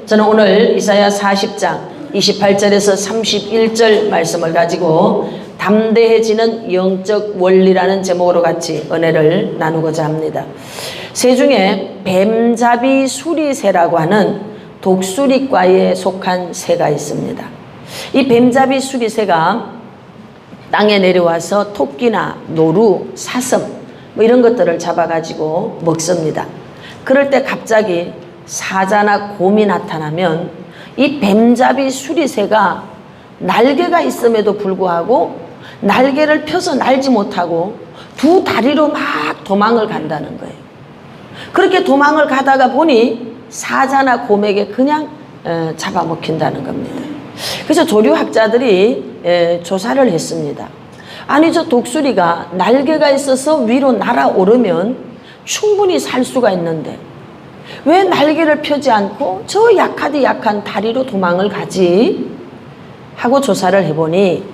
저는 오늘 이사야 40장 28절에서 31절 말씀을 가지고 담대해지는 영적 원리라는 제목으로 같이 은혜를 나누고자 합니다. 새 중에 뱀잡이 수리새라고 하는 독수리과에 속한 새가 있습니다. 이 뱀잡이 수리새가 땅에 내려와서 토끼나 노루, 사슴 이런 것들을 잡아가지고 먹습니다. 그럴 때 갑자기 사자나 곰이 나타나면 이 뱀잡이 수리새가 날개가 있음에도 불구하고 날개를 펴서 날지 못하고 두 다리로 막 도망을 간다는 거예요. 그렇게 도망을 가다가 보니 사자나 곰에게 그냥 잡아먹힌다는 겁니다. 그래서 조류학자들이 조사를 했습니다. 아니, 저 독수리가 날개가 있어서 위로 날아오르면 충분히 살 수가 있는데 왜 날개를 펴지 않고 저 약한 다리로 도망을 가지? 하고 조사를 해보니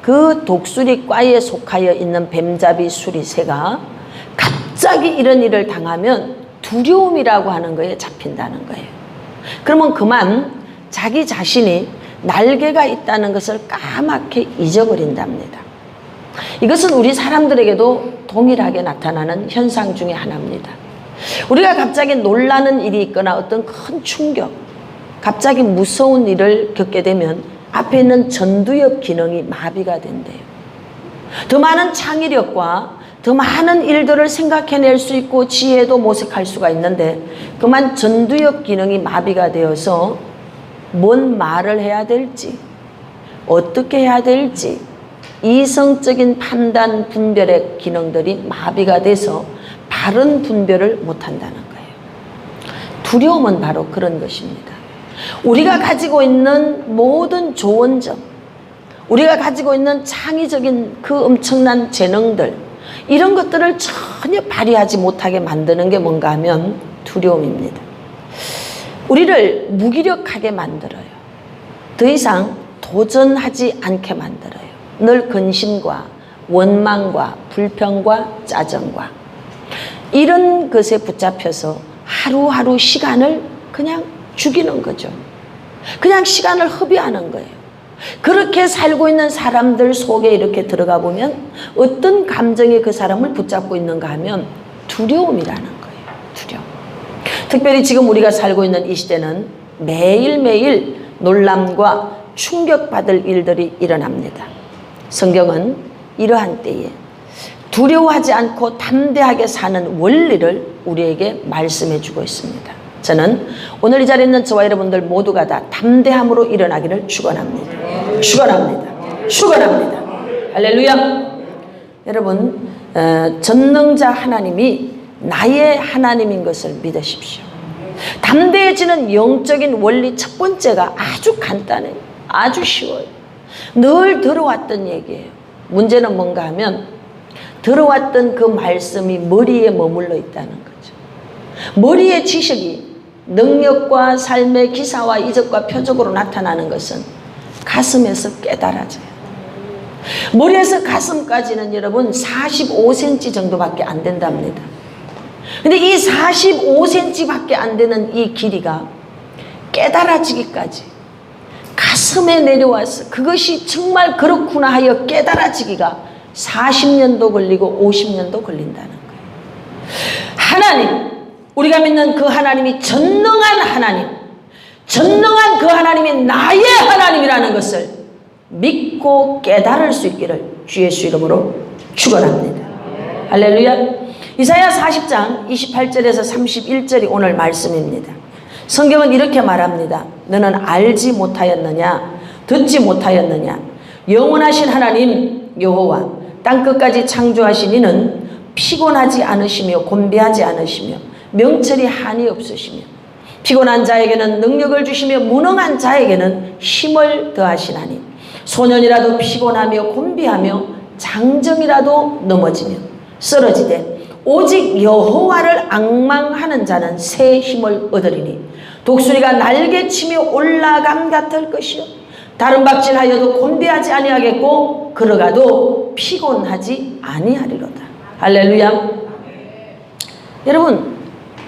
그 독수리과에 속하여 있는 뱀잡이 수리새가 갑자기 이런 일을 당하면 두려움이라고 하는 거에 잡힌다는 거예요. 그러면 그만 자기 자신이 날개가 있다는 것을 까맣게 잊어버린답니다. 이것은 우리 사람들에게도 동일하게 나타나는 현상 중에 하나입니다. 우리가 갑자기 놀라는 일이 있거나 어떤 큰 충격, 갑자기 무서운 일을 겪게 되면 앞에 있는 전두엽 기능이 마비가 된대요. 더 많은 창의력과 더 많은 일들을 생각해낼 수 있고 지혜도 모색할 수가 있는데 그만 전두엽 기능이 마비가 되어서 뭔 말을 해야 될지, 어떻게 해야 될지 이성적인 판단, 분별의 기능들이 마비가 돼서 바른 분별을 못한다는 거예요. 두려움은 바로 그런 것입니다. 우리가 가지고 있는 모든 좋은 점, 우리가 가지고 있는 창의적인 그 엄청난 재능들, 이런 것들을 전혀 발휘하지 못하게 만드는 게 뭔가 하면 두려움입니다. 우리를 무기력하게 만들어요. 더 이상 도전하지 않게 만들어요. 늘 근심과 원망과 불평과 짜증과 이런 것에 붙잡혀서 하루하루 시간을 그냥 죽이는 거죠. 그냥 시간을 허비하는 거예요. 그렇게 살고 있는 사람들 속에 이렇게 들어가 보면 어떤 감정이 그 사람을 붙잡고 있는가 하면 두려움이라는 거예요. 두려움. 특별히 지금 우리가 살고 있는 이 시대는 매일매일 놀람과 충격받을 일들이 일어납니다. 성경은 이러한 때에 두려워하지 않고 담대하게 사는 원리를 우리에게 말씀해 주고 있습니다. 저는 오늘 이 자리에 있는 저와 여러분들 모두가 다 담대함으로 일어나기를 축원합니다. 축원합니다. 축원합니다. 할렐루야. 여러분, 전능자 하나님이 나의 하나님인 것을 믿으십시오. 담대해지는 영적인 원리 첫 번째가 아주 간단해요. 아주 쉬워요. 늘 들어왔던 얘기예요. 문제는 뭔가 하면 들어왔던 그 말씀이 머리에 머물러 있다는 거죠. 머리의 지식이 능력과 삶의 기사와 이적과 표적으로 나타나는 것은 가슴에서 깨달아져요. 머리에서 가슴까지는 여러분 45cm 정도밖에 안 된답니다. 근데 이 45cm 밖에 안 되는 이 길이가 깨달아지기까지 가슴에 내려와서 그것이 정말 그렇구나 하여 깨달아지기가 40년도 걸리고 50년도 걸린다는 거예요. 하나님, 우리가 믿는 그 하나님이 전능한 하나님, 전능한 그 하나님이 나의 하나님이라는 것을 믿고 깨달을 수 있기를 주 예수 이름으로 축원합니다. 할렐루야. 이사야 40장 28절에서 31절이 오늘 말씀입니다. 성경은 이렇게 말합니다. 너는 알지 못하였느냐, 듣지 못하였느냐, 영원하신 하나님 여호와 땅끝까지 창조하신 이는 피곤하지 않으시며 곤비하지 않으시며 명철이 한이 없으시며 피곤한 자에게는 능력을 주시며 무능한 자에게는 힘을 더하시나니 소년이라도 피곤하며 곤비하며 장정이라도 넘어지며 쓰러지되 오직 여호와를 앙망하는 자는 새 힘을 얻으리니 독수리가 날개치며 올라감 같을 것이요 다른 박질하여도 곤비하지 아니하겠고 걸어가도 피곤하지 아니하리로다. 할렐루야. 여러분,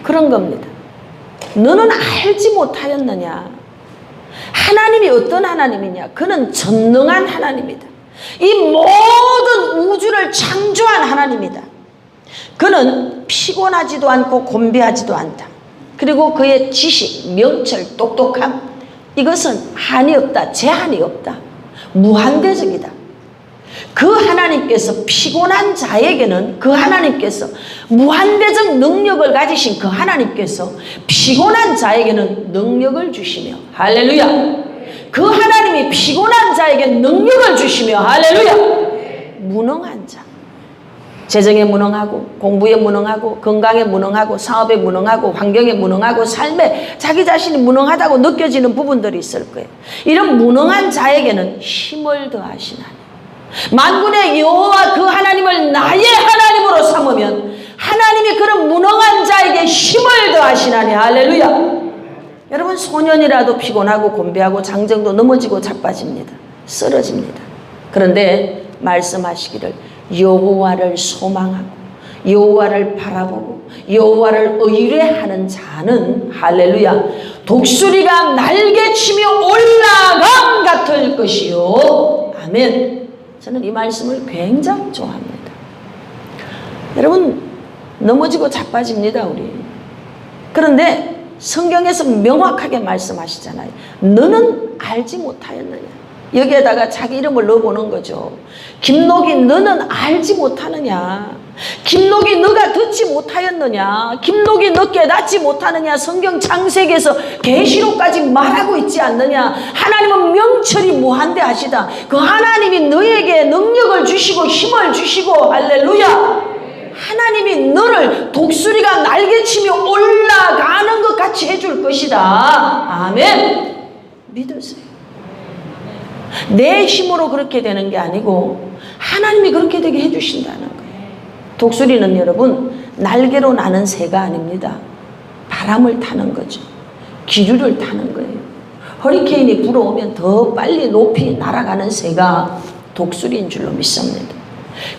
그런 겁니다. 너는 알지 못하였느냐? 하나님이 어떤 하나님이냐? 그는 전능한 하나님이다. 이 모든 우주를 창조한 하나님이다. 그는 피곤하지도 않고 곤비하지도 않다. 그리고 그의 지식, 명철, 똑똑함, 이것은 한이 없다, 제한이 없다. 무한대적이다. 그 하나님께서 피곤한 자에게는 그 하나님께서 무한대적 능력을 가지신 그 하나님께서 피곤한 자에게는 능력을 주시며, 할렐루야. 그 하나님이 피곤한 자에게 능력을 주시며, 할렐루야. 무능한 자, 재정에 무능하고 공부에 무능하고 건강에 무능하고 사업에 무능하고 환경에 무능하고 삶에 자기 자신이 무능하다고 느껴지는 부분들이 있을 거예요. 이런 무능한 자에게는 힘을 더하시나니, 만군의 여호와 그 하나님을 나의 하나님으로 삼으면 하나님이 그런 무능한 자에게 힘을 더하시나니, 할렐루야. 여러분, 소년이라도 피곤하고 곤비하고 장정도 넘어지고 자빠집니다. 쓰러집니다. 그런데 말씀하시기를 여호와를 소망하고 여호와를 바라보고 여호와를 의뢰하는 자는, 할렐루야, 독수리가 날개치며 올라감 같을 것이요. 아멘. 저는 이 말씀을 굉장히 좋아합니다. 여러분, 넘어지고 자빠집니다, 우리. 그런데 성경에서 명확하게 말씀하시잖아요. 너는 알지 못하였느냐. 여기에다가 자기 이름을 넣어보는 거죠. 김록이, 너는 알지 못하느냐. 김록이, 너가 듣지 못하였느냐. 김록이, 너 깨닫지 못하느냐. 성경 창세기에서 계시록까지 말하고 있지 않느냐. 하나님은 명철이 무한대하시다. 그 하나님이 너에게 능력을 주시고 힘을 주시고, 할렐루야, 하나님이 너를 독수리가 날개치며 올라가는 것 같이 해줄 것이다. 아멘. 믿으세요. 내 힘으로 그렇게 되는 게 아니고 하나님이 그렇게 되게 해주신다는 거예요. 독수리는 여러분, 날개로 나는 새가 아닙니다. 바람을 타는 거죠. 기류를 타는 거예요. 허리케인이 불어오면 더 빨리 높이 날아가는 새가 독수리인 줄로 믿습니다.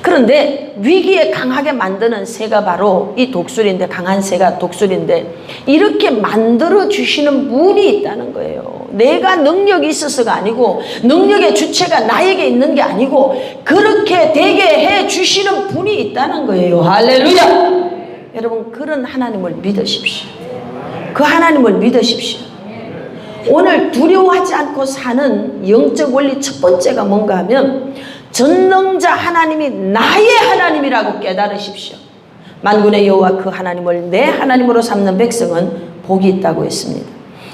그런데 위기에 강하게 만드는 새가 바로 이 독수리인데, 강한 새가 독수리인데, 이렇게 만들어 주시는 분이 있다는 거예요. 내가 능력이 있어서가 아니고, 능력의 주체가 나에게 있는 게 아니고, 그렇게 되게 해 주시는 분이 있다는 거예요. 할렐루야. 여러분, 그런 하나님을 믿으십시오. 그 하나님을 믿으십시오. 오늘 두려워하지 않고 사는 영적 원리 첫 번째가 뭔가 하면, 전능자 하나님이 나의 하나님이라고 깨달으십시오. 만군의 여호와 그 하나님을 내 하나님으로 삼는 백성은 복이 있다고 했습니다.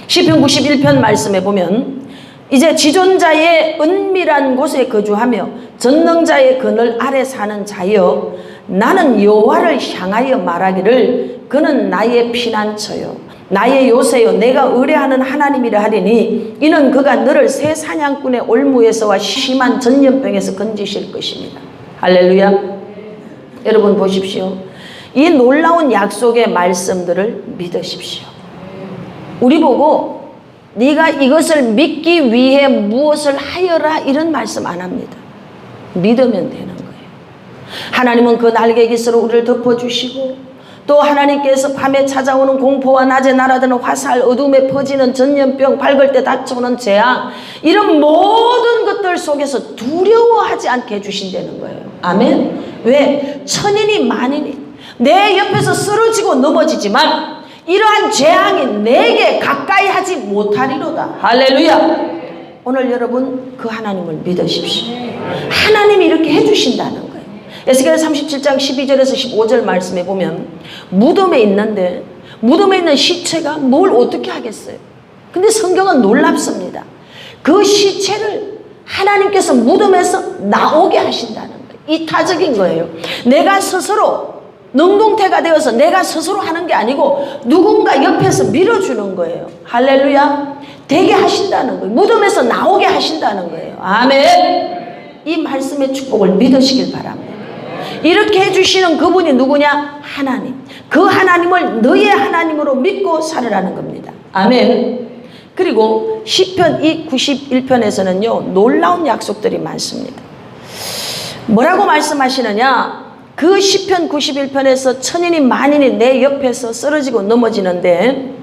시편 91편 말씀에 보면, 이제 지존자의 은밀한 곳에 거주하며 전능자의 그늘 아래 사는 자여, 나는 여호와를 향하여 말하기를 그는 나의 피난처요 나의 요새요 내가 의뢰하는 하나님이라 하리니, 이는 그가 너를 새 사냥꾼의 올무에서와 심한 전염병에서 건지실 것입니다. 할렐루야. 여러분 보십시오. 이 놀라운 약속의 말씀들을 믿으십시오. 우리 보고 네가 이것을 믿기 위해 무엇을 하여라 이런 말씀 안 합니다. 믿으면 되는 거예요. 하나님은 그 날개 깃으로 우리를 덮어주시고, 또 하나님께서 밤에 찾아오는 공포와 낮에 날아드는 화살, 어둠에 퍼지는 전염병, 밝을 때 닥쳐오는 재앙, 이런 모든 것들 속에서 두려워하지 않게 해주신다는 거예요. 아멘. 왜? 천인이 만인이 내 옆에서 쓰러지고 넘어지지만 이러한 재앙이 내게 가까이 하지 못하리로다. 할렐루야. 오늘 여러분 그 하나님을 믿으십시오. 하나님이 이렇게 해주신다는 거예요. 에스겔 37장 12절에서 15절 말씀에 보면, 무덤에 있는데 무덤에 있는 시체가 뭘 어떻게 하겠어요? 근데 성경은 놀랍습니다. 그 시체를 하나님께서 무덤에서 나오게 하신다는 거예요. 이타적인 거예요. 내가 스스로 능동태가 되어서 내가 스스로 하는 게 아니고 누군가 옆에서 밀어주는 거예요. 할렐루야. 되게 하신다는 거예요. 무덤에서 나오게 하신다는 거예요. 아멘. 이 말씀의 축복을 믿으시길 바랍니다. 이렇게 해주시는 그분이 누구냐? 하나님. 그 하나님을 너의 하나님으로 믿고 살으라는 겁니다. 아멘. 그리고 시편 91편에서는요 놀라운 약속들이 많습니다. 뭐라고 말씀하시느냐? 그 시편 91편에서 천인이 만인이 내 옆에서 쓰러지고 넘어지는데,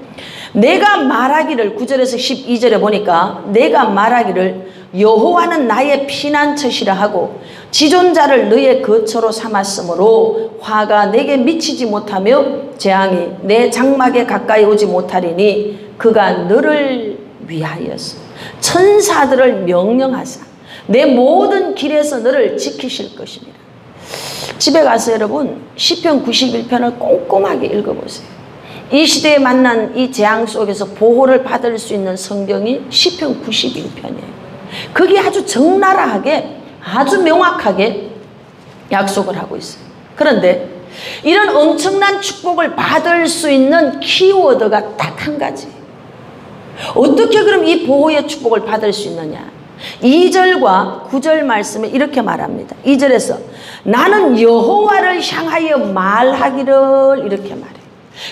내가 말하기를 9절에서 12절에 보니까 내가 말하기를 여호와는 나의 피난처시라 하고 지존자를 너의 거처로 삼았으므로 화가 내게 미치지 못하며 재앙이 내 장막에 가까이 오지 못하리니 그가 너를 위하여서 천사들을 명령하사 내 모든 길에서 너를 지키실 것이니라. 집에 가서 여러분 시편 91편을 꼼꼼하게 읽어보세요. 이 시대에 만난 이 재앙 속에서 보호를 받을 수 있는 성경이 시편 91편이에요. 그게 아주 적나라하게 아주 명확하게 약속을 하고 있어요. 그런데 이런 엄청난 축복을 받을 수 있는 키워드가 딱 한 가지. 어떻게 그럼 이 보호의 축복을 받을 수 있느냐? 2절과 9절 말씀에 이렇게 말합니다. 2절에서 나는 여호와를 향하여 말하기를 이렇게 말해요.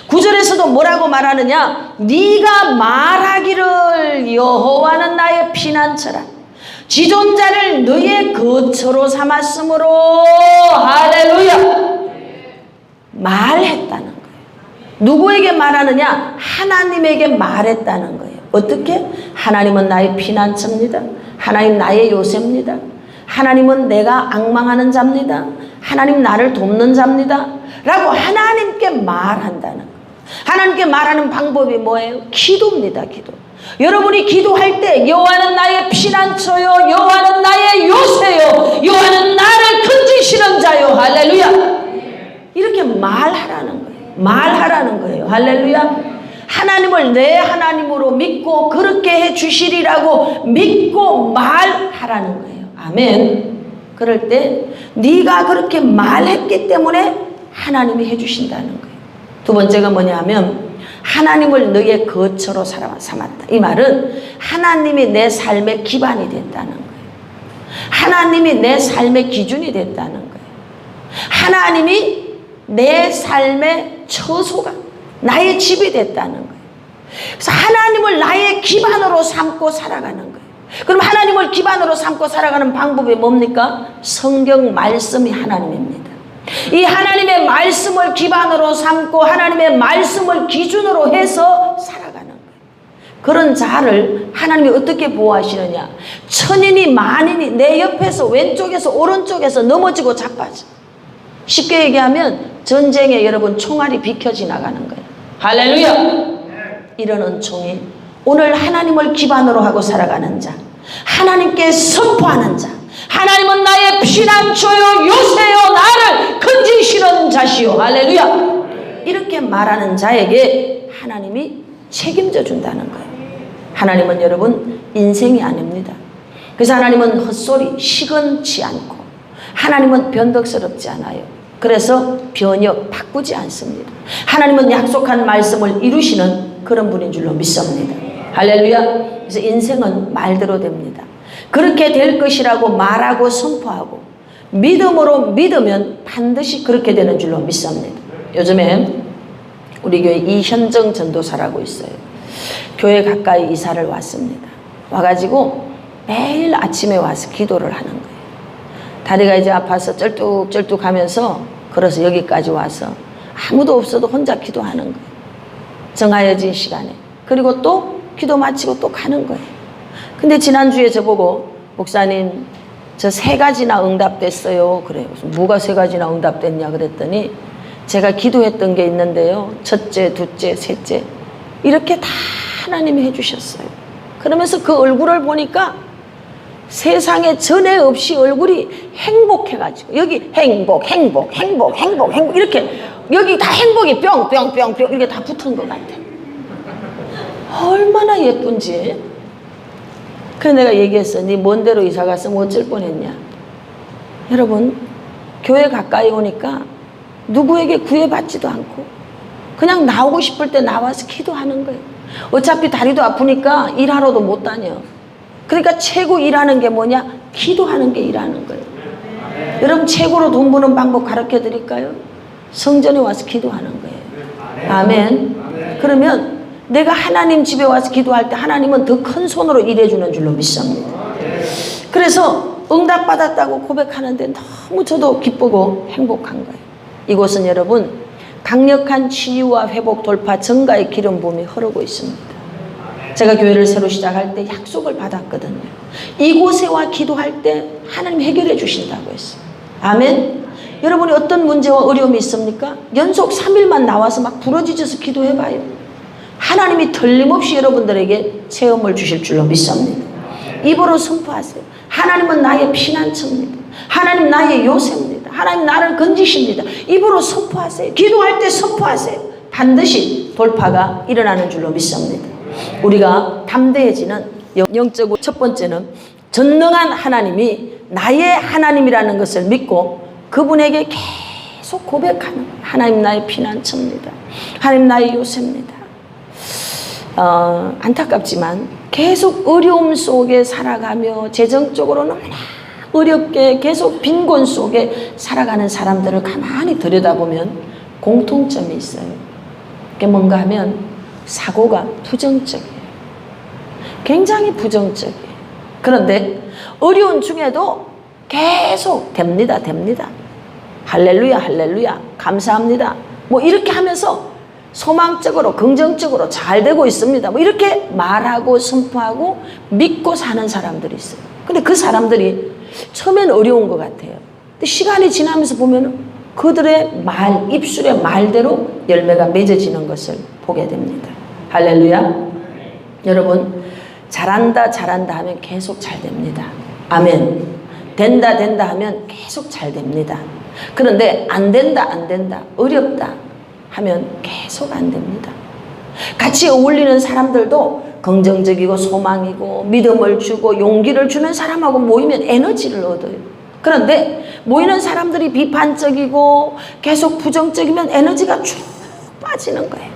9절에서도 뭐라고 말하느냐? 네가 말하기를 여호와는 나의 피난처라 지존자를 너의 거처로 삼았으므로 할렐루야. 말했다는 거예요. 누구에게 말하느냐? 하나님에게 말했다는 거예요. 어떻게? 하나님은 나의 피난처입니다. 하나님 나의 요새입니다. 하나님은 내가 앙망하는 자입니다. 하나님 나를 돕는 자입니다. 라고 하나님께 말한다는 거예요. 하나님께 말하는 방법이 뭐예요? 기도입니다. 기도. 여러분이 기도할 때 여호와는 나의 피난처요, 여호와는 나의 요새요, 여호와는 나를 건지시는 자요. 할렐루야. 이렇게 말하라는 거예요. 말하라는 거예요. 할렐루야. 하나님을 내 하나님으로 믿고 그렇게 해 주시리라고 믿고 말하라는 거예요. 아멘. 그럴 때 네가 그렇게 말했기 때문에 하나님이 해 주신다는 거예요. 두 번째가 뭐냐 하면 하나님을 너의 거처로 삼았다. 이 말은 하나님이 내 삶의 기반이 됐다는 거예요. 하나님이 내 삶의 기준이 됐다는 거예요. 하나님이 내 삶의 처소가 나의 집이 됐다는 거예요. 그래서 하나님을 나의 기반으로 삼고 살아가는 거예요. 그럼 하나님을 기반으로 삼고 살아가는 방법이 뭡니까? 성경 말씀이 하나님입니다. 이 하나님의 말씀을 기반으로 삼고 하나님의 말씀을 기준으로 해서 살아가는 거예요. 그런 자를 하나님이 어떻게 보호하시느냐? 천인이 만인이 내 옆에서 왼쪽에서 오른쪽에서 넘어지고 자빠져. 쉽게 얘기하면 전쟁에 여러분 총알이 비켜 지나가는 거예요. 할렐루야. 이런 은총이 오늘 하나님을 기반으로 하고 살아가는 자, 하나님께 선포하는 자, 하나님은 나의 피난처요 요새요 나를 건지시는 자시요. 할렐루야. 이렇게 말하는 자에게 하나님이 책임져 준다는 거예요. 하나님은 여러분 인생이 아닙니다. 그래서 하나님은 헛소리 시건치 않고 하나님은 변덕스럽지 않아요. 그래서 변역 바꾸지 않습니다. 하나님은 약속한 말씀을 이루시는 그런 분인 줄로 믿습니다. 할렐루야. 그래서 인생은 말대로 됩니다. 그렇게 될 것이라고 말하고 선포하고 믿음으로 믿으면 반드시 그렇게 되는 줄로 믿습니다. 요즘에 우리 교회 이현정 전도사라고 있어요. 교회 가까이 이사를 왔습니다. 와가지고 매일 아침에 와서 기도를 하는 거예요. 다리가 이제 아파서 쩔뚝쩔뚝 하면서 걸어서 여기까지 와서 아무도 없어도 혼자 기도하는 거예요. 정하여진 시간에. 그리고 또 기도 마치고 또 가는 거예요. 근데 지난주에 저보고 목사님 저 3가지나 응답됐어요. 그래요. 뭐가 3가지나 응답됐냐 그랬더니 제가 기도했던 게 있는데요. 첫째, 둘째, 셋째 이렇게 다 하나님이 해주셨어요. 그러면서 그 얼굴을 보니까 세상에 전에 없이 얼굴이 행복해가지고 여기 행복 이렇게 여기 다 행복이 뿅 이렇게 다 붙은 것 같아. 얼마나 예쁜지. 그래서 내가 얘기했어. 네 먼 데로 이사 갔으면 어쩔 뻔했냐. 여러분 교회 가까이 오니까 누구에게 구애받지도 않고 그냥 나오고 싶을 때 나와서 기도하는 거예요. 어차피 다리도 아프니까 일하러도 못 다녀. 그러니까 최고 일하는 게 뭐냐? 기도하는 게 일하는 거예요. 여러분 최고로 돈 버는 방법 가르쳐 드릴까요? 성전에 와서 기도하는 거예요. 아멘. 그러면 내가 하나님 집에 와서 기도할 때 하나님은 더 큰 손으로 일해주는 줄로 믿습니다. 그래서 응답받았다고 고백하는데 너무 저도 기쁘고 행복한 거예요. 이곳은 여러분 강력한 치유와 회복, 돌파, 증가의 기름 부음이 흐르고 있습니다. 제가 교회를 새로 시작할 때 약속을 받았거든요. 이곳에와 기도할 때 하나님 해결해 주신다고 했어요. 아멘. 여러분이 어떤 문제와 어려움이 있습니까? 연속 3일만 나와서 막 부러지셔서 기도해봐요. 하나님이 틀림없이 여러분들에게 체험을 주실 줄로 믿습니다. 입으로 선포하세요. 하나님은 나의 피난처입니다. 하나님 나의 요새입니다. 하나님 나를 건지십니다. 입으로 선포하세요. 기도할 때 선포하세요. 반드시 돌파가 일어나는 줄로 믿습니다. 우리가 담대해지는 영적 첫 번째는 전능한 하나님이 나의 하나님이라는 것을 믿고 그분에게 계속 고백하는 거예요. 하나님 나의 피난처입니다. 하나님 나의 요새입니다. 안타깝지만 계속 어려움 속에 살아가며 재정적으로 너무나 어렵게 계속 빈곤 속에 살아가는 사람들을 가만히 들여다보면 공통점이 있어요. 그게 뭔가 하면 사고가 부정적이에요. 굉장히 부정적이에요. 그런데 어려운 중에도 계속 됩니다. 할렐루야, 할렐루야, 감사합니다. 뭐 이렇게 하면서 소망적으로, 긍정적으로 잘 되고 있습니다. 뭐 이렇게 말하고 선포하고 믿고 사는 사람들이 있어요. 근데 그 사람들이 처음엔 어려운 것 같아요. 근데 시간이 지나면서 보면 그들의 입술의 말대로 열매가 맺어지는 것을 보게 됩니다. 할렐루야. 여러분, 잘한다 하면 계속 잘 됩니다. 아멘. 된다 하면 계속 잘 됩니다. 그런데 안 된다, 어렵다 하면 계속 안 됩니다. 같이 어울리는 사람들도 긍정적이고 소망이고 믿음을 주고 용기를 주는 사람하고 모이면 에너지를 얻어요. 그런데 모이는 사람들이 비판적이고 계속 부정적이면 에너지가 쭉 빠지는 거예요.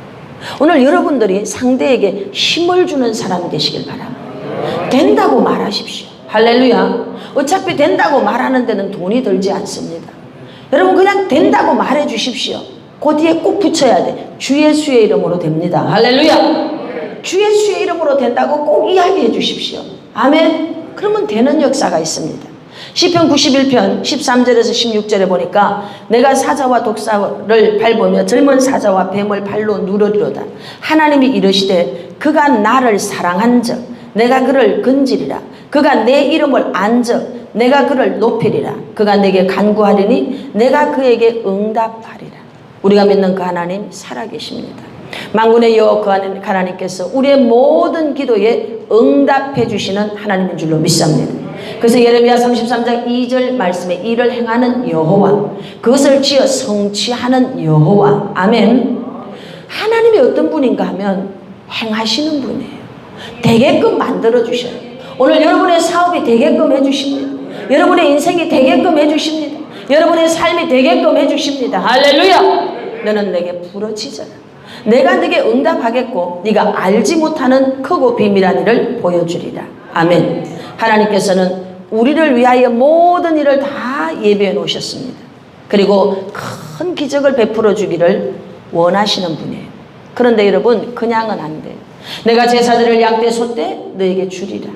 오늘 여러분들이 상대에게 힘을 주는 사람이 되시길 바랍니다. 된다고 말하십시오. 할렐루야. 어차피 된다고 말하는 데는 돈이 들지 않습니다. 여러분 그냥 된다고 말해 주십시오. 그 뒤에 꼭 붙여야 돼. 주 예수의 이름으로 됩니다. 할렐루야. 주 예수의 이름으로 된다고 꼭 이야기해 주십시오. 아멘. 그러면 되는 역사가 있습니다. 시편 91편 13절에서 16절에 보니까 내가 사자와 독사를 밟으며 젊은 사자와 뱀을 발로 누르리로다. 하나님이 이르시되 그가 나를 사랑한즉 내가 그를 건지리라. 그가 내 이름을 안즉 내가 그를 높이리라. 그가 내게 간구하리니 내가 그에게 응답하리라. 우리가 믿는 그 하나님 살아계십니다. 만군의 여호와 그 하나님께서 우리의 모든 기도에 응답해 주시는 하나님인 줄로 믿습니다. 그래서 예레미야 33장 2절 말씀에 이를 행하는 여호와, 그것을 지어 성취하는 여호와. 아멘. 하나님이 어떤 분인가 하면 행하시는 분이에요. 되게끔 만들어 주셔요. 오늘 여러분의 사업이 되게끔 해주십니다. 여러분의 인생이 되게끔 해주십니다. 여러분의 삶이 되게끔 해주십니다. 할렐루야. 너는 내게 부르짖어라. 내가 네게 응답하겠고 네가 알지 못하는 크고 비밀한 일을 보여주리라. 아멘. 하나님께서는 우리를 위하여 모든 일을 다 예비해 놓으셨습니다. 그리고 큰 기적을 베풀어 주기를 원하시는 분이에요. 그런데 여러분 그냥은 안 돼요. 내가 제사들을 양떼 소떼 너에게 주리라.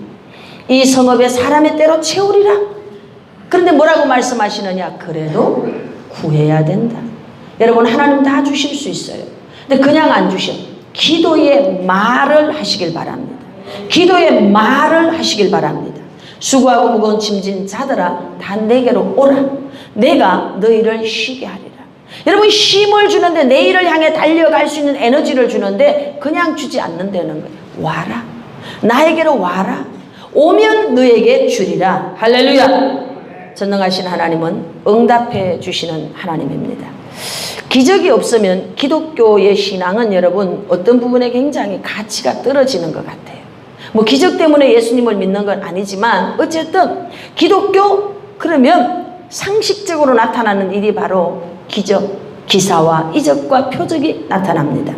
이 성읍에 사람의 때로 채우리라. 그런데 뭐라고 말씀하시느냐? 그래도 구해야 된다. 여러분 하나님 다 주실 수 있어요. 근데 그냥 안 주셔. 기도의 말을 하시길 바랍니다. 기도의 말을 하시길 바랍니다. 수고하고 무거운 짐진 자들아 다 내게로 오라. 내가 너희를 쉬게 하리라. 여러분 힘을 주는데 내일을 향해 달려갈 수 있는 에너지를 주는데 그냥 주지 않는다는 거예요. 와라. 나에게로 와라. 오면 너에게 주리라. 할렐루야. 전능하신 하나님은 응답해 주시는 하나님입니다. 기적이 없으면 기독교의 신앙은 여러분 어떤 부분에 굉장히 가치가 떨어지는 것 같아요. 뭐 기적 때문에 예수님을 믿는 건 아니지만 어쨌든 기독교 그러면 상식적으로 나타나는 일이 바로 기적, 기사와 이적과 표적이 나타납니다.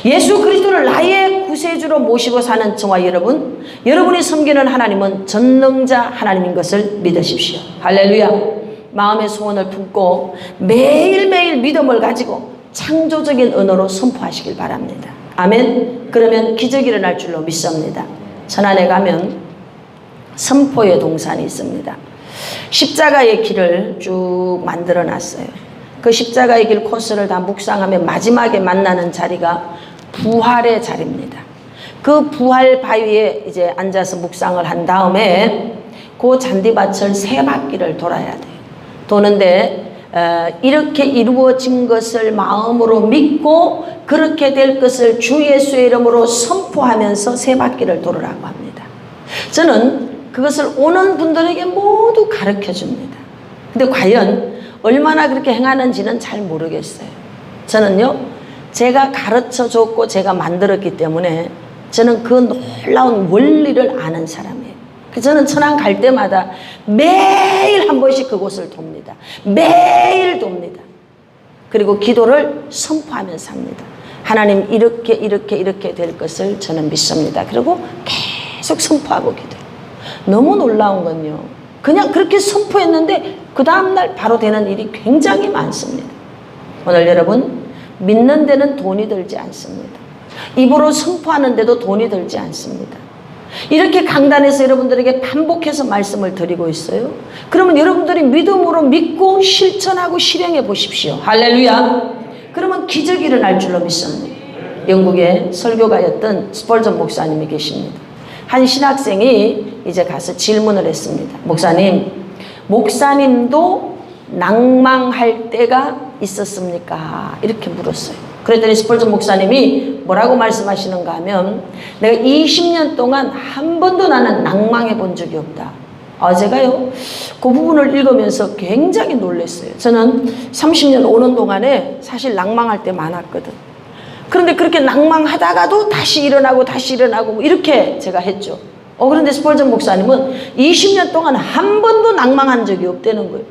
예수 그리스도를 나의 구세주로 모시고 사는 저와 여러분, 여러분이 섬기는 하나님은 전능자 하나님인 것을 믿으십시오. 할렐루야. 마음의 소원을 품고 매일매일 믿음을 가지고 창조적인 언어로 선포하시길 바랍니다. 아멘. 그러면 기적이 일어날 줄로 믿습니다. 천안에 가면 선포의 동산이 있습니다. 십자가의 길을 쭉 만들어 놨어요. 그 십자가의 길 코스를 다 묵상하며 마지막에 만나는 자리가 부활의 자리입니다. 그 부활 바위에 이제 앉아서 묵상을 한 다음에 그 잔디밭을 3바퀴를 돌아야 돼요. 도는데 이렇게 이루어진 것을 마음으로 믿고 그렇게 될 것을 주 예수의 이름으로 선포하면서 3바퀴를 돌으라고 합니다. 저는 그것을 오는 분들에게 모두 가르쳐 줍니다. 근데 과연 얼마나 그렇게 행하는지는 잘 모르겠어요. 저는요, 제가 가르쳐 줬고 제가 만들었기 때문에 저는 그 놀라운 원리를 아는 사람이에요. 저는 천안 갈 때마다 매일 한 번씩 그곳을 돕니다. 매일 돕니다. 그리고 기도를 선포하면서 합니다. 하나님 이렇게 될 것을 저는 믿습니다. 그리고 계속 선포하고 기도해요. 너무 놀라운 건요, 그냥 그렇게 선포했는데 그 다음날 바로 되는 일이 굉장히 많습니다. 오늘 여러분, 믿는 데는 돈이 들지 않습니다. 입으로 선포하는데도 돈이 들지 않습니다. 이렇게 강단에서 여러분들에게 반복해서 말씀을 드리고 있어요. 그러면 여러분들이 믿음으로 믿고 실천하고 실행해 보십시오. 할렐루야. 그러면 기적이 일어날 줄로 믿습니다. 영국에 설교가였던 스펄전 목사님이 계십니다. 한 신학생이 이제 가서 질문을 했습니다. 목사님도 낭망할 때가 있었습니까? 이렇게 물었어요. 그랬더니 스펄전 목사님이 뭐라고 말씀하시는가 하면, 내가 20년 동안 한 번도 나는 낭망해 본 적이 없다. 제가요, 그 부분을 읽으면서 굉장히 놀랐어요. 저는 30년 오는 동안에 사실 낭망할 때 많았거든. 그런데 그렇게 낭망하다가도 다시 일어나고 이렇게 제가 했죠. 그런데 스펄전 목사님은 20년 동안 한 번도 낭망한 적이 없다는 거예요.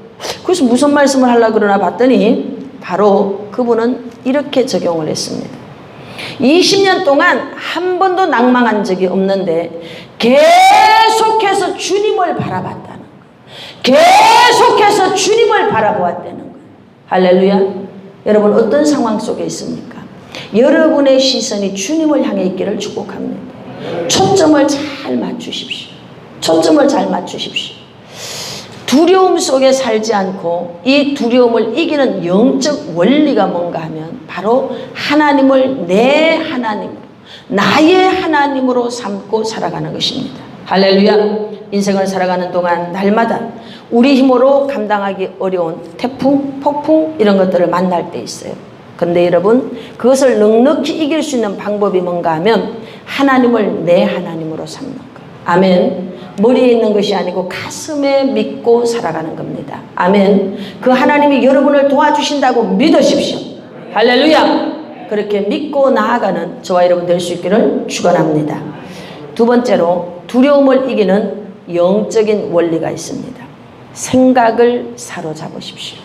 그래서 무슨 말씀을 하려고 그러나 봤더니 바로 그분은 이렇게 적용을 했습니다. 20년 동안 한 번도 낭망한 적이 없는데 계속해서 주님을 바라봤다는 거예요. 계속해서 주님을 바라보았다는 거예요. 할렐루야. 여러분, 어떤 상황 속에 있습니까? 여러분의 시선이 주님을 향해 있기를 축복합니다. 초점을 잘 맞추십시오. 초점을 잘 맞추십시오. 두려움 속에 살지 않고 이 두려움을 이기는 영적 원리가 뭔가 하면 바로 하나님을 내 하나님으로, 나의 하나님으로 삼고 살아가는 것입니다. 할렐루야. 인생을 살아가는 동안 날마다 우리 힘으로 감당하기 어려운 태풍, 폭풍 이런 것들을 만날 때 있어요. 그런데 여러분, 그것을 넉넉히 이길 수 있는 방법이 뭔가 하면 하나님을 내 하나님으로 삼는 거예요. 아멘. 머리에 있는 것이 아니고 가슴에 믿고 살아가는 겁니다. 아멘. 그 하나님이 여러분을 도와주신다고 믿으십시오. 할렐루야. 그렇게 믿고 나아가는 저와 여러분 될 수 있기를 축원합니다. 두 번째로, 두려움을 이기는 영적인 원리가 있습니다. 생각을 사로잡으십시오.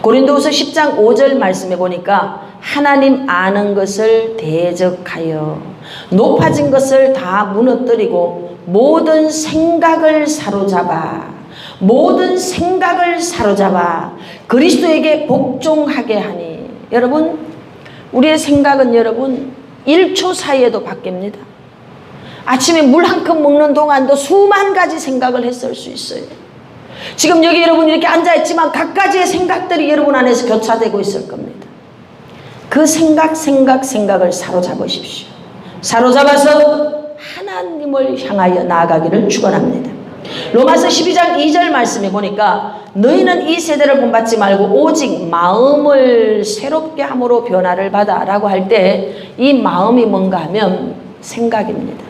고린도후서 10장 5절 말씀해 보니까 하나님 아는 것을 대적하여 높아진 것을 다 무너뜨리고 모든 생각을 사로잡아 그리스도에게 복종하게 하니. 여러분, 우리의 생각은 여러분 1초 사이에도 바뀝니다. 아침에 물 한 컵 먹는 동안도 수만 가지 생각을 했을 수 있어요. 지금 여기 여러분 이렇게 앉아있지만 각가지의 생각들이 여러분 안에서 교차되고 있을 겁니다. 그 생각을 사로잡으십시오. 사로잡아서 하나님을 향하여 나아가기를 축원합니다. 로마서 12장 2절 말씀에 보니까 너희는 이 세대를 본받지 말고 오직 마음을 새롭게 함으로 변화를 받아 라고 할 때 이 마음이 뭔가 하면 생각입니다.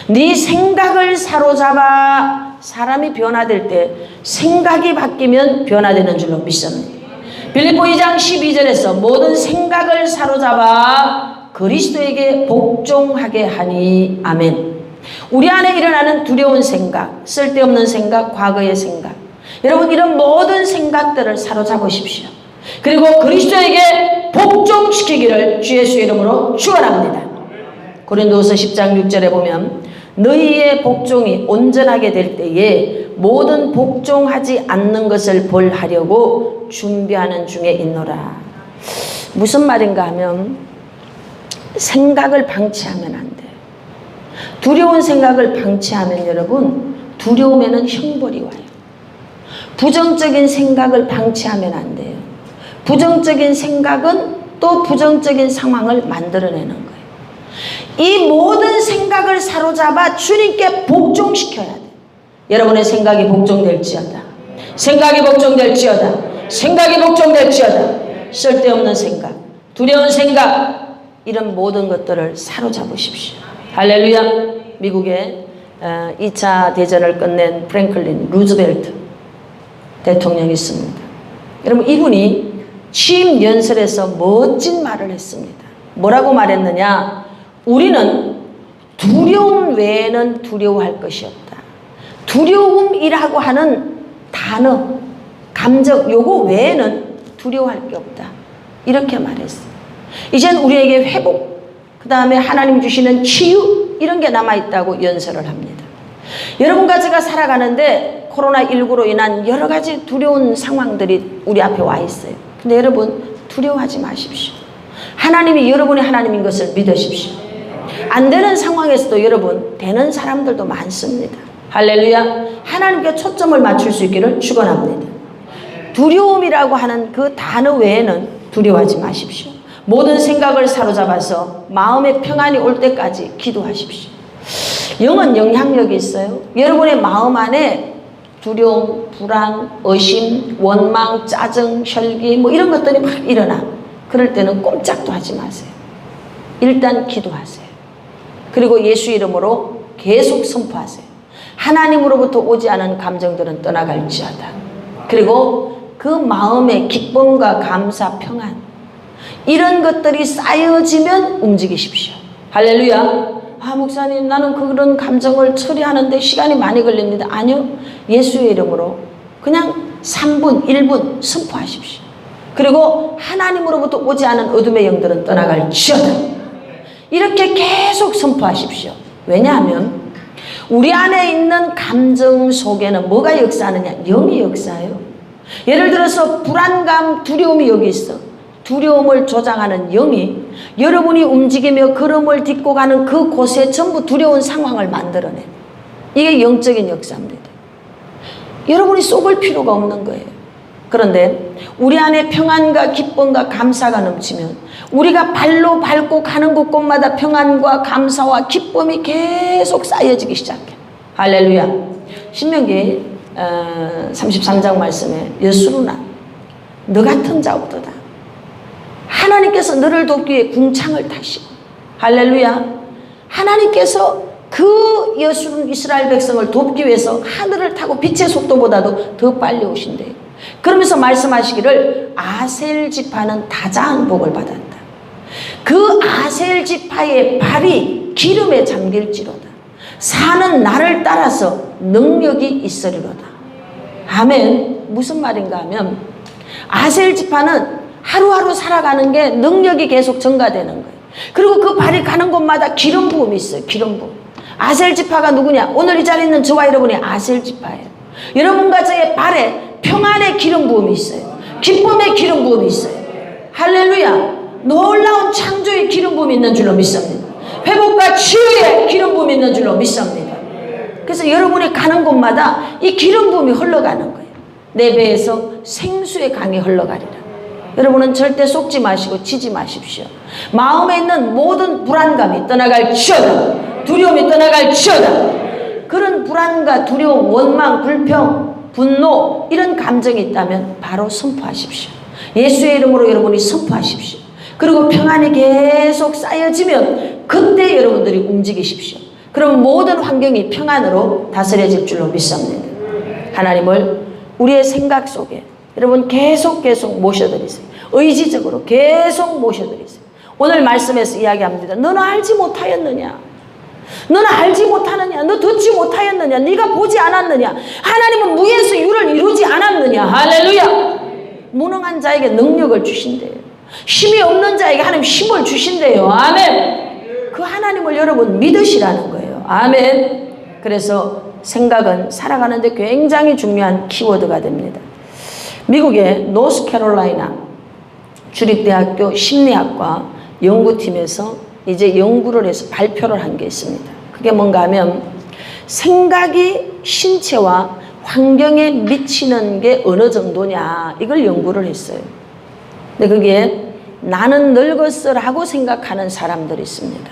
네 생각을 사로잡아 사람이 변화될 때 생각이 바뀌면 변화되는 줄로 믿습니다. 빌립보 2장 12절에서 모든 생각을 사로잡아 그리스도에게 복종하게 하니. 아멘. 우리 안에 일어나는 두려운 생각, 쓸데없는 생각, 과거의 생각, 여러분 이런 모든 생각들을 사로잡으십시오. 그리고 그리스도에게 복종시키기를 주 예수의 이름으로 축원합니다. 고린도후서 10장 6절에 보면 너희의 복종이 온전하게 될 때에 모든 복종하지 않는 것을 벌하려고 준비하는 중에 있노라. 무슨 말인가 하면 생각을 방치하면 안 돼요. 두려운 생각을 방치하면 여러분 두려움에는 형벌이 와요. 부정적인 생각을 방치하면 안 돼요. 부정적인 생각은 또 부정적인 상황을 만들어내는 거예요. 이 모든 생각을 사로잡아 주님께 복종시켜야 돼요. 여러분의 생각이 복종될지어다. 생각이 복종될지어다. 생각이 복종될지어다. 쓸데없는 생각, 두려운 생각, 이런 모든 것들을 사로잡으십시오. 할렐루야. 미국의 2차 대전을 끝낸 프랭클린 루즈벨트 대통령이 있습니다. 여러분, 이분이 취임 연설에서 멋진 말을 했습니다. 뭐라고 말했느냐? 우리는 두려움 외에는 두려워할 것이 없다. 두려움이라고 하는 단어, 감정, 요거 외에는 두려워할 게 없다. 이렇게 말했어요. 이젠 우리에게 회복, 그 다음에 하나님 주시는 치유, 이런 게 남아있다고 연설을 합니다. 여러분과 제가 살아가는데 코로나19로 인한 여러 가지 두려운 상황들이 우리 앞에 와 있어요. 근데 여러분, 두려워하지 마십시오. 하나님이 여러분이 하나님인 것을 믿으십시오. 안 되는 상황에서도 여러분, 되는 사람들도 많습니다. 할렐루야. 하나님께 초점을 맞출 수 있기를 축원합니다. 두려움이라고 하는 그 단어 외에는 두려워하지 마십시오. 모든 생각을 사로잡아서 마음의 평안이 올 때까지 기도하십시오. 영은 영향력이 있어요. 여러분의 마음 안에 두려움, 불안, 의심, 원망, 짜증, 혈기 뭐 이런 것들이 막 일어나. 그럴 때는 꼼짝도 하지 마세요. 일단 기도하세요. 그리고 예수 이름으로 계속 선포하세요. 하나님으로부터 오지 않은 감정들은 떠나갈지어다. 그리고 그 마음의 기쁨과 감사, 평안, 이런 것들이 쌓여지면 움직이십시오. 할렐루야. 아, 목사님, 나는 그런 감정을 처리하는데 시간이 많이 걸립니다. 아니요. 예수의 이름으로 그냥 3분, 1분 선포하십시오. 그리고 하나님으로부터 오지 않은 어둠의 영들은 떠나갈지어다. 이렇게 계속 선포하십시오. 왜냐하면 우리 안에 있는 감정 속에는 뭐가 역사하느냐? 영이 역사해요. 예를 들어서 불안감, 두려움이 여기 있어. 두려움을 조장하는 영이 여러분이 움직이며 걸음을 딛고 가는 그 곳에 전부 두려운 상황을 만들어내. 이게 영적인 역사입니다. 여러분이 속을 필요가 없는 거예요. 그런데 우리 안에 평안과 기쁨과 감사가 넘치면 우리가 발로 밟고 가는 곳곳마다 평안과 감사와 기쁨이 계속 쌓여지기 시작해. 할렐루야. 신명기 33장 말씀에 여수루나 너 같은 자 없도다. 하나님께서 너를 돕기 위해 궁창을 타시고, 할렐루야. 하나님께서 그 여수룬 이스라엘 백성을 돕기 위해서 하늘을 타고 빛의 속도보다도 더 빨리 오신대요. 그러면서 말씀하시기를 아셀 지파는 다자한 복을 받았다. 그 아셀 지파의 발이 기름에 잠길지로다. 사는 나를 따라서 능력이 있으리로다. 아멘. 무슨 말인가 하면 아셀 지파는 하루하루 살아가는 게 능력이 계속 증가되는 거예요. 그리고 그 발이 가는 곳마다 기름 부음이 있어요. 기름 부음. 아셀 지파가 누구냐? 오늘 이 자리에 있는 저와 여러분이 아셀 지파예요. 여러분과 저의 발에 평안의 기름 부음이 있어요. 기쁨의 기름 부음이 있어요. 할렐루야. 놀라운 창조의 기름 부음이 있는 줄로 믿습니다. 회복과 치유의 기름 부음이 있는 줄로 믿습니다. 그래서 여러분이 가는 곳마다 이 기름 부음이 흘러가는 거예요. 내 배에서 생수의 강이 흘러가리라. 여러분은 절대 속지 마시고 치지 마십시오. 마음에 있는 모든 불안감이 떠나갈지어다. 두려움이 떠나갈지어다. 그런 불안과 두려움, 원망, 불평, 분노, 이런 감정이 있다면 바로 선포하십시오. 예수의 이름으로 여러분이 선포하십시오. 그리고 평안이 계속 쌓여지면 그때 여러분들이 움직이십시오. 그럼 모든 환경이 평안으로 다스려질 줄로 믿습니다. 하나님을 우리의 생각 속에 여러분 계속 모셔드리세요. 의지적으로 계속 모셔드리세요. 오늘 말씀에서 이야기합니다. 너는 알지 못하였느냐? 너는 알지 못하느냐? 너 듣지 못하였느냐? 네가 보지 않았느냐? 하나님은 무에서 유를 이루지 않았느냐? 할렐루야. 무능한 자에게 능력을 주신대요. 힘이 없는 자에게 하나님 힘을 주신대요. 아멘. 그 하나님을 여러분 믿으시라는 거예요. 아멘. 그래서 생각은 살아가는데 굉장히 중요한 키워드가 됩니다. 미국의 노스캐롤라이나 주립대학교 심리학과 연구팀에서 이제 연구를 해서 발표를 한 게 있습니다. 그게 뭔가 하면 생각이 신체와 환경에 미치는 게 어느 정도냐, 이걸 연구를 했어요. 근데 그게 나는 늙었어라고 생각하는 사람들이 있습니다.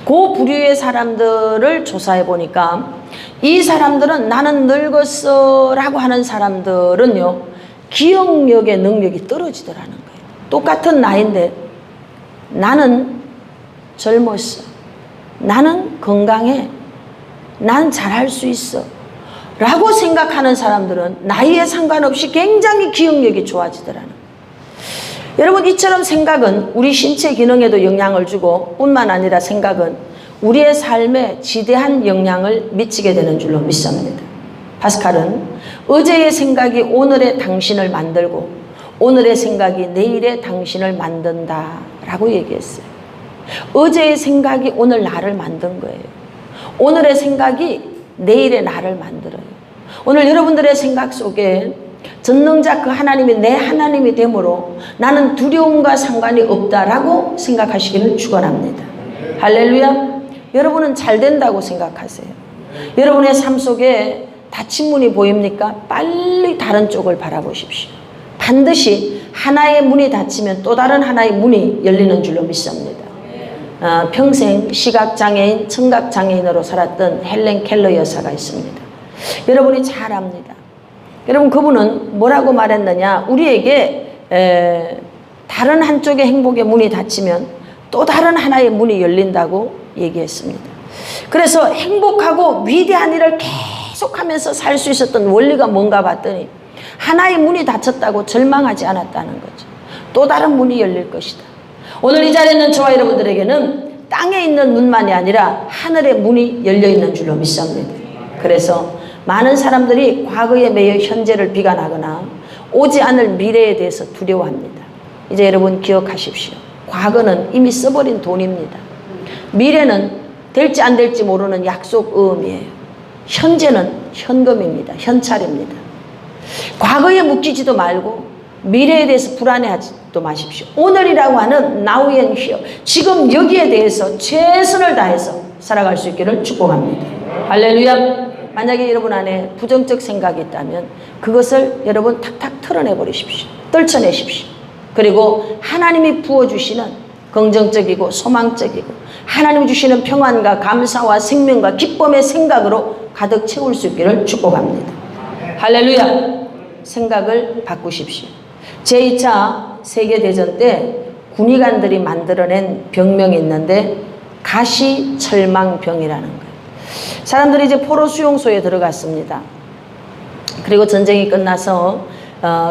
그 부류의 사람들을 조사해 보니까 이 사람들은 나는 늙었어라고 하는 사람들은요, 기억력의 능력이 떨어지더라는 거예요. 똑같은 나이인데 나는 젊었어, 나는 건강해, 난 잘할 수 있어 라고 생각하는 사람들은 나이에 상관없이 굉장히 기억력이 좋아지더라는 거예요. 여러분, 이처럼 생각은 우리 신체 기능에도 영향을 주고 뿐만 아니라 생각은 우리의 삶에 지대한 영향을 미치게 되는 줄로 믿습니다. 파스칼은 어제의 생각이 오늘의 당신을 만들고 오늘의 생각이 내일의 당신을 만든다 라고 얘기했어요. 어제의 생각이 오늘 나를 만든 거예요. 오늘의 생각이 내일의 나를 만들어요. 오늘 여러분들의 생각 속에 전능자 그 하나님이 내 하나님이 되므로 나는 두려움과 상관이 없다라고 생각하시기를 축원합니다. 할렐루야. 여러분은 잘 된다고 생각하세요. 여러분의 삶 속에 닫힌 문이 보입니까? 빨리 다른 쪽을 바라보십시오. 반드시 하나의 문이 닫히면 또 다른 하나의 문이 열리는 줄로 믿습니다. 평생 시각장애인, 청각장애인으로 살았던 헬렌 켈러 여사가 있습니다. 여러분이 잘 압니다. 여러분, 그분은 뭐라고 말했느냐? 우리에게 다른 한쪽의 행복의 문이 닫히면 또 다른 하나의 문이 열린다고 얘기했습니다. 그래서 행복하고 위대한 일을 계속하면서 살 수 있었던 원리가 뭔가 봤더니 하나의 문이 닫혔다고 절망하지 않았다는 거죠. 또 다른 문이 열릴 것이다. 오늘 이 자리에 있는 저와 여러분들에게는 땅에 있는 문만이 아니라 하늘의 문이 열려있는 줄로 믿습니다. 그래서 많은 사람들이 과거에 매여 현재를 비관하거나 오지 않을 미래에 대해서 두려워합니다. 이제 여러분 기억하십시오. 과거는 이미 써버린 돈입니다. 미래는 될지 안 될지 모르는 약속음이에요. 현재는 현금입니다. 현찰입니다. 과거에 묶이지도 말고 미래에 대해서 불안해하지도 마십시오. 오늘이라고 하는 now and here, 지금 여기에 대해서 최선을 다해서 살아갈 수 있기를 축복합니다. 할렐루야. 만약에 여러분 안에 부정적 생각이 있다면 그것을 여러분 탁탁 털어내버리십시오. 떨쳐내십시오. 그리고 하나님이 부어주시는 긍정적이고 소망적이고 하나님이 주시는 평안과 감사와 생명과 기쁨의 생각으로 가득 채울 수 있기를 축복합니다. 할렐루야. 생각을 바꾸십시오. 제2차 세계대전 때 군의관들이 만들어낸 병명이 있는데 가시철망병이라는 거예요. 사람들이 이제 포로 수용소에 들어갔습니다. 그리고 전쟁이 끝나서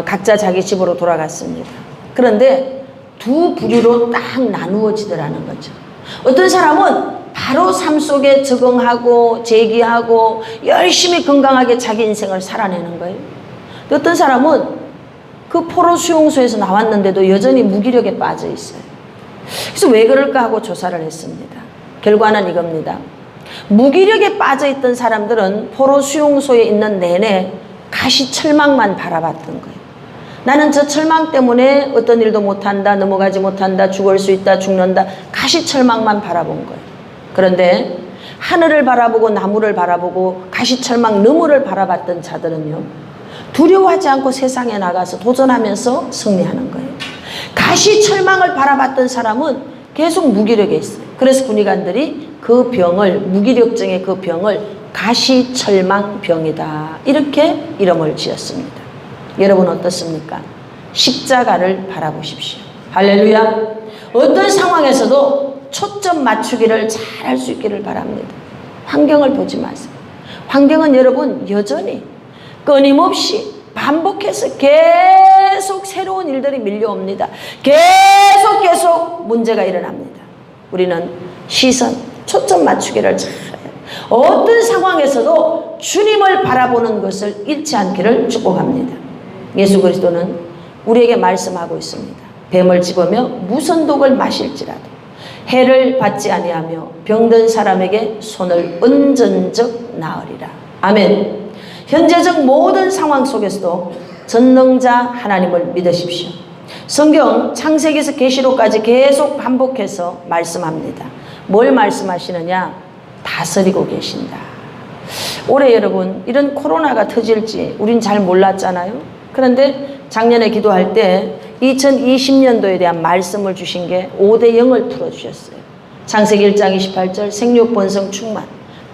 각자 자기 집으로 돌아갔습니다. 그런데 두 부류로 딱 나누어지더라는 거죠. 어떤 사람은 바로 삶 속에 적응하고 재기하고 열심히 건강하게 자기 인생을 살아내는 거예요. 어떤 사람은 그 포로 수용소에서 나왔는데도 여전히 무기력에 빠져 있어요. 그래서 왜 그럴까 하고 조사를 했습니다. 결과는 이겁니다. 무기력에 빠져 있던 사람들은 포로 수용소에 있는 내내 가시철망만 바라봤던 거예요. 나는 저 철망 때문에 어떤 일도 못한다, 넘어가지 못한다, 죽을 수 있다, 죽는다, 가시철망만 바라본 거예요. 그런데 하늘을 바라보고 나무를 바라보고 가시철망 너머를 바라봤던 자들은요, 두려워하지 않고 세상에 나가서 도전하면서 승리하는 거예요. 가시철망을 바라봤던 사람은 계속 무기력에 있어요. 그래서 군의관들이 그 병을, 무기력증의 그 병을 가시철망병이다, 이렇게 이름을 지었습니다. 여러분 어떻습니까? 십자가를 바라보십시오. 할렐루야. 어떤 상황에서도 초점 맞추기를 잘 할 수 있기를 바랍니다. 환경을 보지 마세요. 환경은 여러분 여전히 끊임없이 반복해서 계속 새로운 일들이 밀려옵니다. 계속 문제가 일어납니다. 우리는 시선, 초점 맞추기를 잘 해요. 어떤 상황에서도 주님을 바라보는 것을 잃지 않기를 축복합니다. 예수 그리스도는 우리에게 말씀하고 있습니다. 뱀을 집으며 무슨 독을 마실지라도 해를 받지 아니하며 병든 사람에게 손을 은전적 나으리라. 아멘. 현재적 모든 상황 속에서도 전능자 하나님을 믿으십시오. 성경 창세기에서 계시록까지 계속 반복해서 말씀합니다. 뭘 말씀하시느냐? 다스리고 계신다. 올해 여러분 이런 코로나가 터질지 우린 잘 몰랐잖아요. 그런데 작년에 기도할 때 2020년도에 대한 말씀을 주신 게 5대 0을 풀어주셨어요. 창세기 1장 28절 생육 번성 충만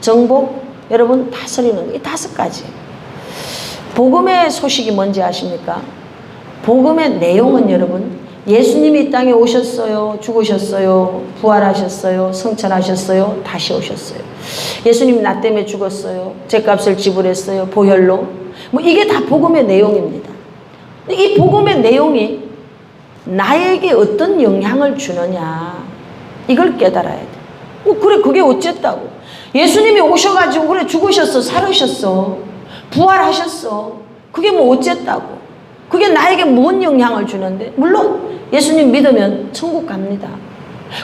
정복 여러분 다스리는 이 5가지. 복음의 소식이 뭔지 아십니까? 복음의 내용은 여러분 예수님이 이 땅에 오셨어요, 죽으셨어요, 부활하셨어요, 성천하셨어요, 다시 오셨어요. 예수님 나 때문에 죽었어요, 죗값을 지불했어요, 보혈로. 뭐 이게 다 복음의 내용입니다. 이 복음의 내용이 나에게 어떤 영향을 주느냐 이걸 깨달아야 돼. 그래 그게 어쨌다고. 예수님이 오셔가지고 그래 죽으셨어, 살으셨어, 부활하셨어. 그게 뭐 어쨌다고. 그게 나에게 뭔 영향을 주는데. 물론 예수님 믿으면 천국 갑니다.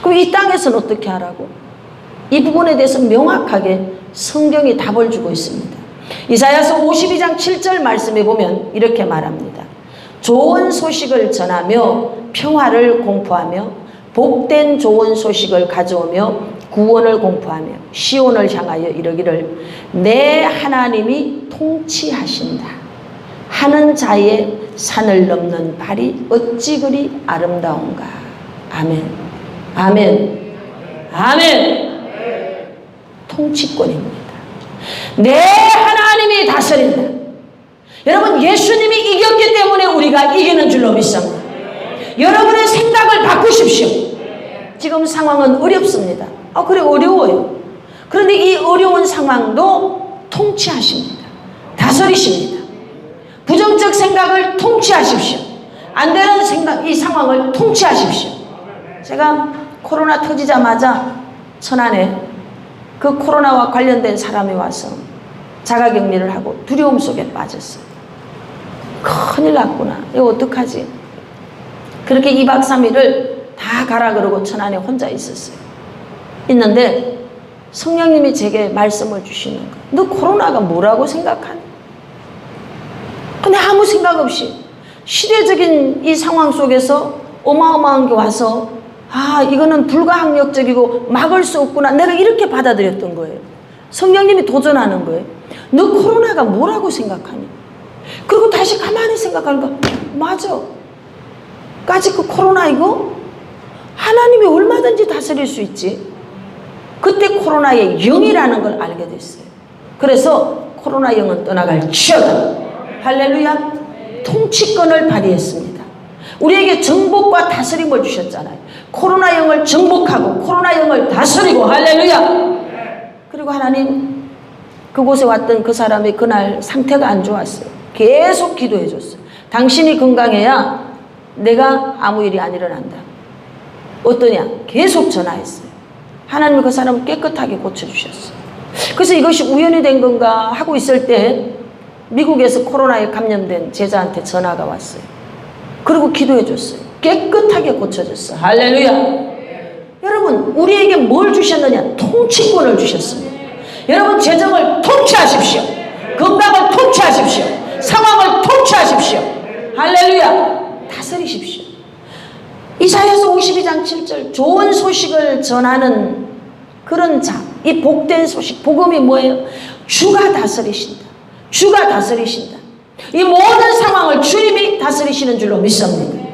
그럼 이 땅에서는 어떻게 하라고? 이 부분에 대해서 명확하게 성경이 답을 주고 있습니다. 이사야서 52장 7절 말씀에 보면 이렇게 말합니다. 좋은 소식을 전하며 평화를 공포하며 복된 좋은 소식을 가져오며 구원을 공포하며 시온을 향하여 이르기를 내 하나님이 통치하신다 하는 자의 산을 넘는 발이 어찌 그리 아름다운가. 아멘. 아멘. 아멘. 통치권입니다. 내 하나님이 다스린다. 여러분 예수님이 이겼기 때문에 우리가 이기는 줄로 믿습니다. 여러분의 생각을 바꾸십시오. 지금 상황은 어렵습니다. 그래 어려워요. 그런데 이 어려운 상황도 통치하십니다. 다스리십니다. 부정적 생각을 통치하십시오. 안 되는 생각, 이 상황을 통치하십시오. 제가 코로나 터지자마자 천안에 그 코로나와 관련된 사람이 와서 자가격리를 하고 두려움 속에 빠졌어요. 큰일 났구나. 이거 어떡하지? 그렇게 2박 3일을 다 가라 그러고 천안에 혼자 있었어요. 있는데 성령님이 제게 말씀을 주시는 거예요. 너 코로나가 뭐라고 생각하니? 근데 아무 생각 없이 시대적인 이 상황 속에서 어마어마한 게 와서 이거는 불가항력적이고 막을 수 없구나. 내가 이렇게 받아들였던 거예요. 성령님이 도전하는 거예요. 너 코로나가 뭐라고 생각하니? 그리고 다시 가만히 생각하니까 맞아. 까짓 그 코로나 이거 하나님이 얼마든지 다스릴 수 있지. 그때 코로나의 영이라는 걸 알게 됐어요. 그래서 코로나 영은 떠나갈지어다. 할렐루야. 통치권을 발휘했습니다. 우리에게 정복과 다스림을 주셨잖아요. 코로나 영을 정복하고 코로나 영을 다스리고. 할렐루야. 그리고 하나님 그곳에 왔던 그 사람이 그날 상태가 안 좋았어요. 계속 기도해 줬어요. 당신이 건강해야 내가 아무 일이 안 일어난다. 어떠냐? 계속 전화했어요. 하나님이 그 사람을 깨끗하게 고쳐주셨어요. 그래서 이것이 우연이 된 건가 하고 있을 때 미국에서 코로나에 감염된 제자한테 전화가 왔어요. 그리고 기도해 줬어요. 깨끗하게 고쳐졌어요. 할렐루야. 여러분 우리에게 뭘 주셨느냐? 통치권을 주셨습니다. 여러분 재정을 통치하십시오. 건강을 통치하십시오. 상황을 통치하십시오. 할렐루야. 다스리십시오. 이사야서 52장 7절 좋은 소식을 전하는 그런 자, 이 복된 소식, 복음이 뭐예요? 주가 다스리신다. 주가 다스리신다. 이 모든 상황을 주님이 다스리시는 줄로 믿습니다.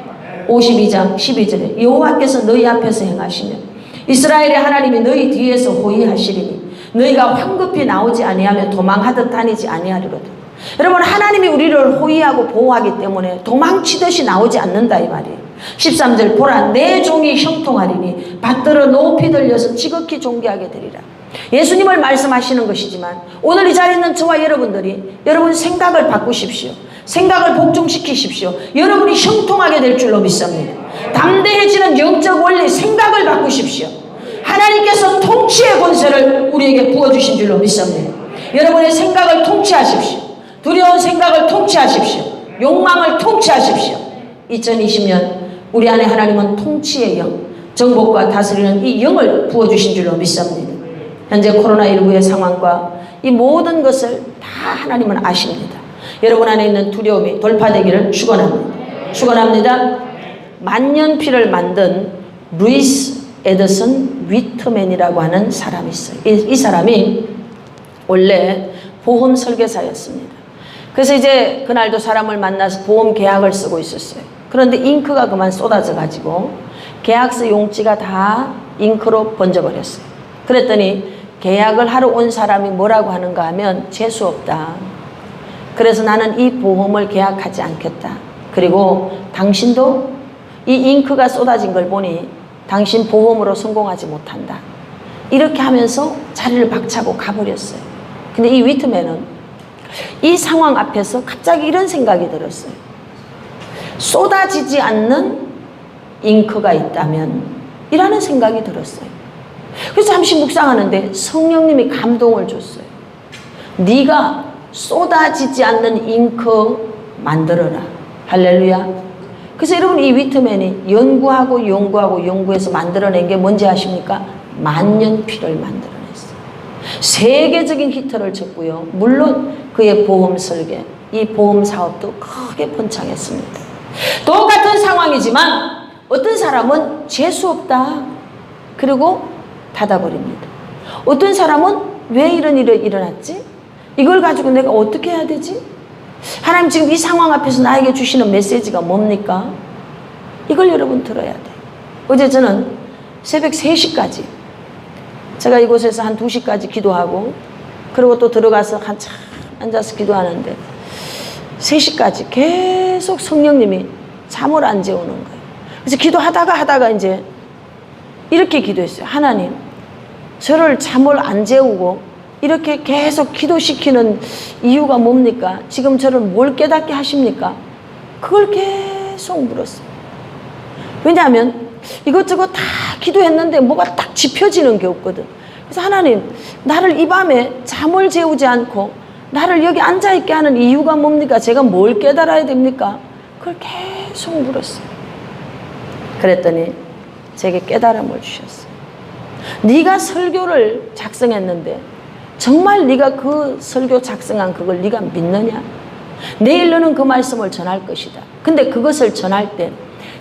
52장 12절에 여호와께서 너희 앞에서 행하시며 이스라엘의 하나님이 너희 뒤에서 호위하시리니 너희가 황급히 나오지 아니하며 도망하듯 다니지 아니하리로다. 여러분 하나님이 우리를 호위하고 보호하기 때문에 도망치듯이 나오지 않는다 이 말이에요. 13절 보라 내 종이 형통하리니 받들어 높이 들려서 지극히 존귀하게 되리라. 예수님을 말씀하시는 것이지만 오늘 이 자리에 있는 저와 여러분들이 여러분 생각을 바꾸십시오. 생각을 복종시키십시오. 여러분이 형통하게 될 줄로 믿습니다. 담대해지는 영적 원리 생각을 바꾸십시오. 하나님께서 통치의 권세를 우리에게 부어주신 줄로 믿습니다. 여러분의 생각을 통치하십시오. 두려운 생각을 통치하십시오. 욕망을 통치하십시오. 2020년 우리 안에 하나님은 통치의 영, 정복과 다스리는 이 영을 부어주신 줄로 믿습니다. 현재 코로나19의 상황과 이 모든 것을 다 하나님은 아십니다. 여러분 안에 있는 두려움이 돌파되기를 축원합니다. 축원합니다. 만년필을 만든 루이스 에더슨 위트맨이라고 하는 사람이 있어요. 이 사람이 원래 보험 설계사였습니다. 그래서 이제 그날도 사람을 만나서 보험 계약을 쓰고 있었어요. 그런데 잉크가 그만 쏟아져 가지고 계약서 용지가 다 잉크로 번져버렸어요. 그랬더니 계약을 하러 온 사람이 뭐라고 하는가 하면 재수없다. 그래서 나는 이 보험을 계약하지 않겠다. 그리고 당신도 이 잉크가 쏟아진 걸 보니 당신 보험으로 성공하지 못한다. 이렇게 하면서 자리를 박차고 가버렸어요. 근데 이 위트맨은 이 상황 앞에서 갑자기 이런 생각이 들었어요. 쏟아지지 않는 잉크가 있다면 이라는 생각이 들었어요. 그래서 잠시 묵상하는데 성령님이 감동을 줬어요. 네가 쏟아지지 않는 잉크 만들어라. 할렐루야. 그래서 여러분 이 위트맨이 연구해서 만들어낸 게 뭔지 아십니까? 만년필을 만들어냈어요. 세계적인 히트를 쳤고요. 물론 그의 보험 설계, 이 보험 사업도 크게 번창했습니다. 똑같은 상황이지만 어떤 사람은 재수없다. 그리고 닫아버립니다. 어떤 사람은 왜 이런 일이 일어났지? 이걸 가지고 내가 어떻게 해야 되지? 하나님 지금 이 상황 앞에서 나에게 주시는 메시지가 뭡니까? 이걸 여러분 들어야 돼요. 어제 저는 새벽 3시까지 제가 이곳에서 한 2시까지 기도하고 그리고 또 들어가서 한참 앉아서 기도하는데 3시까지 계속 성령님이 잠을 안 재우는 거예요. 그래서 기도하다가 이제 이렇게 기도했어요. 하나님, 저를 잠을 안 재우고 이렇게 계속 기도시키는 이유가 뭡니까? 지금 저를 뭘 깨닫게 하십니까? 그걸 계속 물었어요. 왜냐하면 이것저것 다 기도했는데 뭐가 딱 짚혀지는 게 없거든. 그래서 하나님, 나를 이 밤에 잠을 재우지 않고 나를 여기 앉아있게 하는 이유가 뭡니까? 제가 뭘 깨달아야 됩니까? 그걸 계속 물었어요. 그랬더니 제게 깨달음을 주셨어요. 네가 설교를 작성했는데 정말 네가 그 설교 작성한 그걸 네가 믿느냐? 내일 너는 그 말씀을 전할 것이다. 근데 그것을 전할 때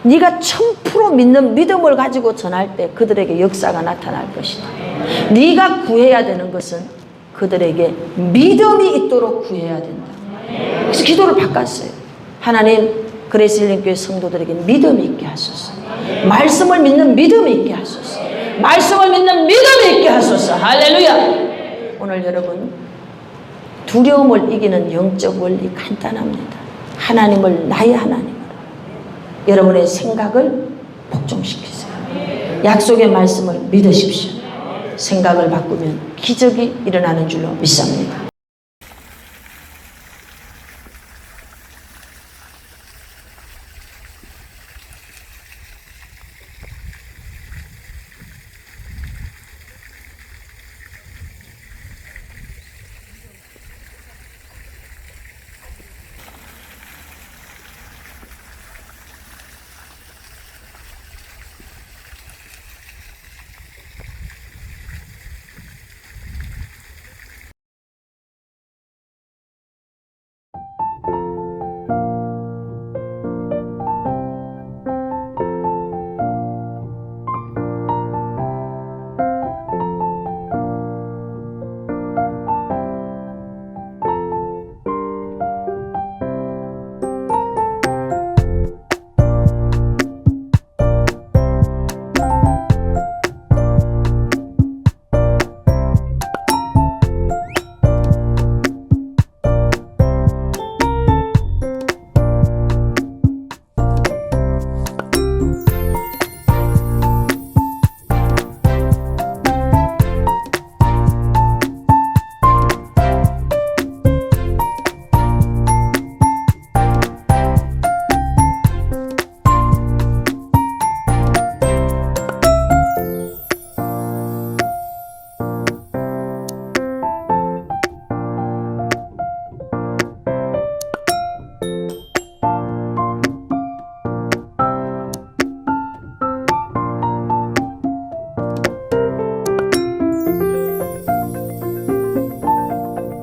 네가 1000% 믿는 믿음을 가지고 전할 때 그들에게 역사가 나타날 것이다. 네가 구해야 되는 것은 그들에게 믿음이 있도록 구해야 된다. 그래서 기도를 바꿨어요. 하나님, 그레이스 힐링 교회 성도들에게 믿음이 있게 하소서. 말씀을 믿는 믿음이 있게 하소서. 말씀을 믿는 믿음이 있게 하소서. 할렐루야. 오늘 여러분, 두려움을 이기는 영적 원리 간단합니다. 하나님을 나의 하나님으로 여러분의 생각을 복종시키세요. 약속의 말씀을 믿으십시오. 생각을 바꾸면 기적이 일어나는 줄로 믿습니다.